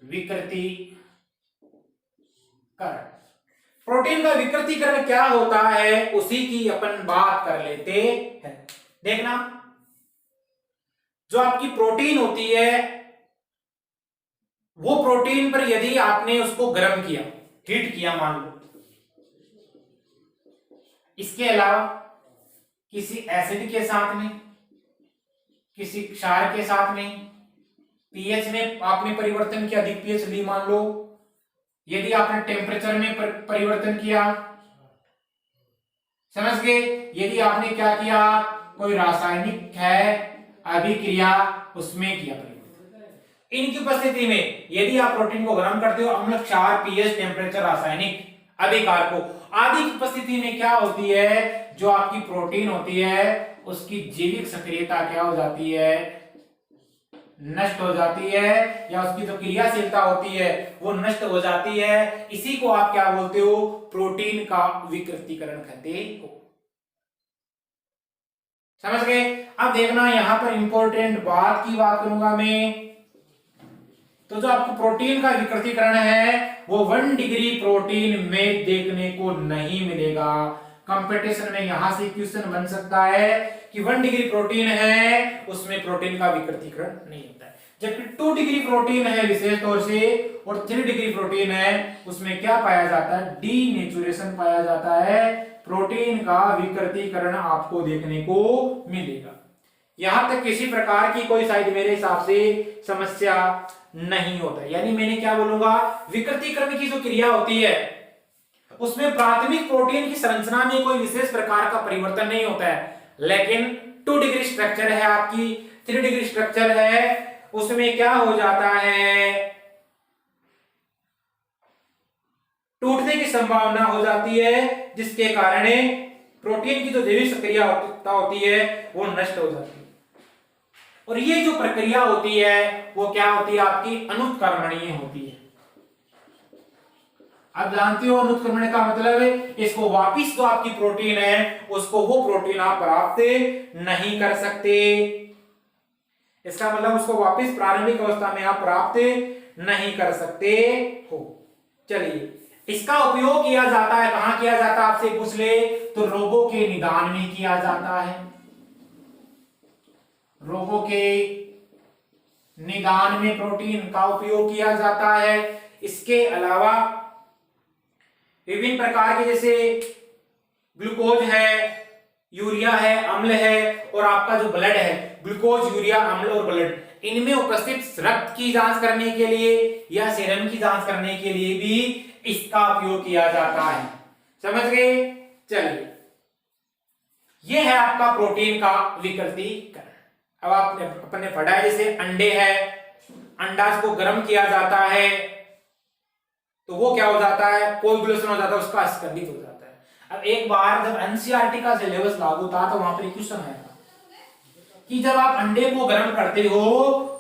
विकृतीकरण। प्रोटीन का विकृतीकरण क्या होता है उसी की अपन बात कर लेते हैं। देखना, जो आपकी प्रोटीन होती है वो प्रोटीन पर यदि आपने उसको गर्म किया, हीट किया मान लो, इसके अलावा किसी एसिड के साथ में, किसी क्षार के साथ में, पीएच में आपने परिवर्तन किया, अधिक पीएच ली मान लो, यदि आपने टेम्परेचर में परिवर्तन किया, समझ गए, यदि आपने क्या किया, कोई रासायनिक है अभिक्रिया उसमें किया परिवर्तन, इनकी उपस्थिति में यदि आप प्रोटीन को गर्म करते हो, अम्ल, क्षार, पीएच, टेम्परेचर, रासायनिक अभिकार को आदि की उपस्थिति में क्या होती है, जो आपकी प्रोटीन होती है उसकी जैविक सक्रियता क्या हो जाती है, नष्ट हो जाती है, या उसकी जो क्रियाशीलता होती है वो नष्ट हो जाती है। इसी को आप क्या बोलते हो, प्रोटीन का विकृतीकरण कहते हो। समझ गए? अब देखना, यहां पर इंपॉर्टेंट बात की बात करूंगा मैं, तो जो आपको प्रोटीन का विकृतीकरण है वो 1 डिग्री प्रोटीन में देखने को नहीं मिलेगा। कंपटीशन में यहां से क्वेश्चन बन सकता है कि 1 डिग्री प्रोटीन है उसमें प्रोटीन का विकृतीकरण नहीं होता है, जबकि 2 डिग्री प्रोटीन है विशेष तौर से और 3 डिग्री प्रोटीन है उसमें क्या पाया जाता है, डीनेचुरेशन पाया जाता है, प्रोटीन का विकृतीकरण आपको देखने को मिलेगा। यहां तक किसी प्रकार की कोई साइड मेरे हिसाब से समस्या नहीं होता है। यानी मैंने क्या बोलूंगा, विकृतीकरण की जो क्रिया होती है उसमें प्राथमिक प्रोटीन की संरचना में कोई विशेष प्रकार का परिवर्तन नहीं होता है, लेकिन 2 डिग्री स्ट्रक्चर है आपकी, 3 डिग्री स्ट्रक्चर है, उसमें क्या हो जाता है, टूटने की संभावना हो जाती है, जिसके कारण प्रोटीन की जो जैविक सक्रिया होती है वो नष्ट हो जाती है। और ये जो प्रक्रिया होती है वो क्या होती है, आपकी अनुत्क्रमणीय होती है। आप जानते हो अनुत्क्रमण का मतलब है इसको वापिस जो आपकी प्रोटीन है उसको वो प्रोटीन आप प्राप्त नहीं कर सकते। इसका मतलब उसको वापिस प्रारंभिक अवस्था में आप प्राप्त नहीं कर सकते हो। चलिए, इसका उपयोग किया जाता है, कहां किया जाता है आपसे पूछ ले तो रोगों के निदान में किया जाता है। रोगों के निदान में प्रोटीन का उपयोग किया जाता है। इसके अलावा विभिन्न प्रकार के जैसे ग्लूकोज है, यूरिया है, अम्ल है, और आपका जो ब्लड है, ग्लूकोज, यूरिया, अम्ल और ब्लड, इनमें उपस्थित रक्त की जांच करने के लिए या सीरम की जांच करने के लिए भी इसका उपयोग किया जाता है। समझ गए? चलिए, यह है आपका प्रोटीन का विकृतीकरण। अब आपने अपने पढ़ा है जैसे अंडे है, अंडा को गर्म किया जाता है तो वो क्या हो जाता है, कोएगुलेशन हो जाता है, उसका स्खंडित हो जाता है। अब एक बार जब एनसीईआरटी का सिलेबस लागू था तो वहां पर क्वेश्चन आया था कि जब आप अंडे को गर्म करते हो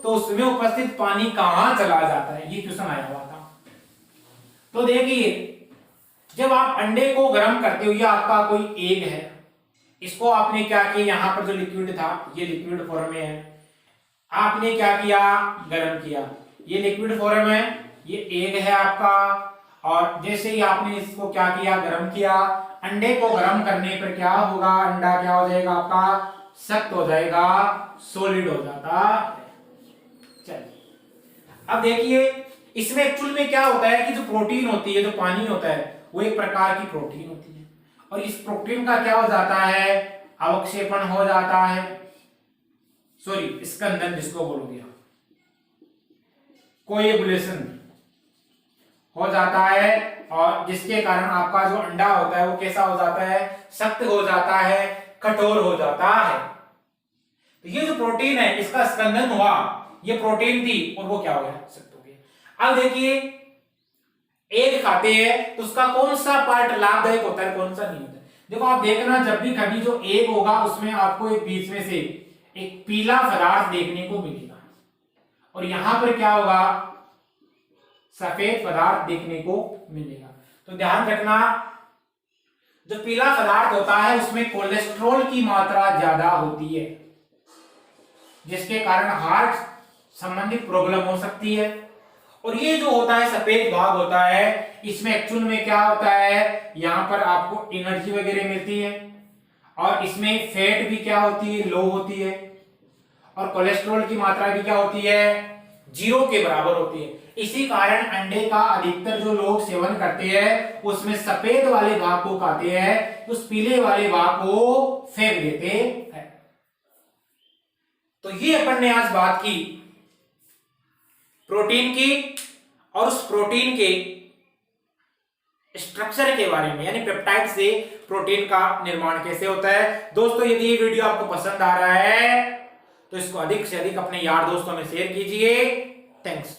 तो उसमें उपस्थित पानी कहां चला जाता है, ये क्वेश्चन आया हुआ था। तो देखिए, जब आप अंडे को गर्म करते हो, ये आपका कोई एग है, इसको आपने क्या किया, यहां पर जो लिक्विड था ये लिक्विड फॉर्म में है, आपने क्या किया, गर्म किया, ये लिक्विड फॉर्म है, ये एग है आपका, और जैसे ही आपने इसको क्या किया, गर्म किया, अंडे को गर्म करने पर क्या होगा, अंडा क्या हो जाएगा आपका, सख्त हो जाएगा, सॉलिड हो जाता है। चलिए, अब देखिए इसमें एक्चुअल में क्या होता है कि जो प्रोटीन होती है, जो पानी होता है, वो एक प्रकार की प्रोटीन होती है, और इस प्रोटीन का क्या हो जाता है, अवक्षेपण हो जाता है, सॉरी स्कंदन जिसको बोलोगे, कोएगुलेशन हो जाता है, और जिसके कारण आपका जो अंडा होता है वो कैसा हो जाता है, सख्त हो जाता है, कठोर हो जाता है। तो ये जो प्रोटीन है इसका स्कंदन हुआ, ये प्रोटीन थी और वो क्या हो गया, सख्त हो गया। अब देखिए, एग खाते हैं तो उसका कौन सा पार्ट लाभदायक होता है, कौन सा नहीं होता है। देखो आप देखना, जब भी कभी जो एग होगा उसमें आपको एक बीच में से एक पीला पदार्थ देखने को मिलेगा, और यहां पर क्या होगा, सफेद पदार्थ देखने को मिलेगा। तो ध्यान रखना, जो पीला पदार्थ होता है उसमें कोलेस्ट्रॉल की मात्रा ज्यादा होती है, जिसके कारण हार्ट संबंधित प्रॉब्लम हो सकती है। और ये जो होता है सफेद भाग होता है, इसमें एक्चुअल में क्या होता है, यहां पर आपको एनर्जी वगैरह मिलती है, और इसमें फैट भी क्या होती है, लो होती है, और कोलेस्ट्रॉल की मात्रा भी क्या होती है, 0 के बराबर होती है। इसी कारण अंडे का अधिकतर जो लोग सेवन करते हैं उसमें सफेद वाले भाग को खाते हैं, उस पीले वाले भाग को फेंक देते हैं। तो ये अपन ने आज बात की प्रोटीन की, और उस प्रोटीन के स्ट्रक्चर के बारे में, यानी पेप्टाइड से प्रोटीन का निर्माण कैसे होता है। दोस्तों, यदि ये वीडियो आपको पसंद आ रहा है तो इसको अधिक से अधिक अपने यार दोस्तों में शेयर कीजिए। थैंक्स।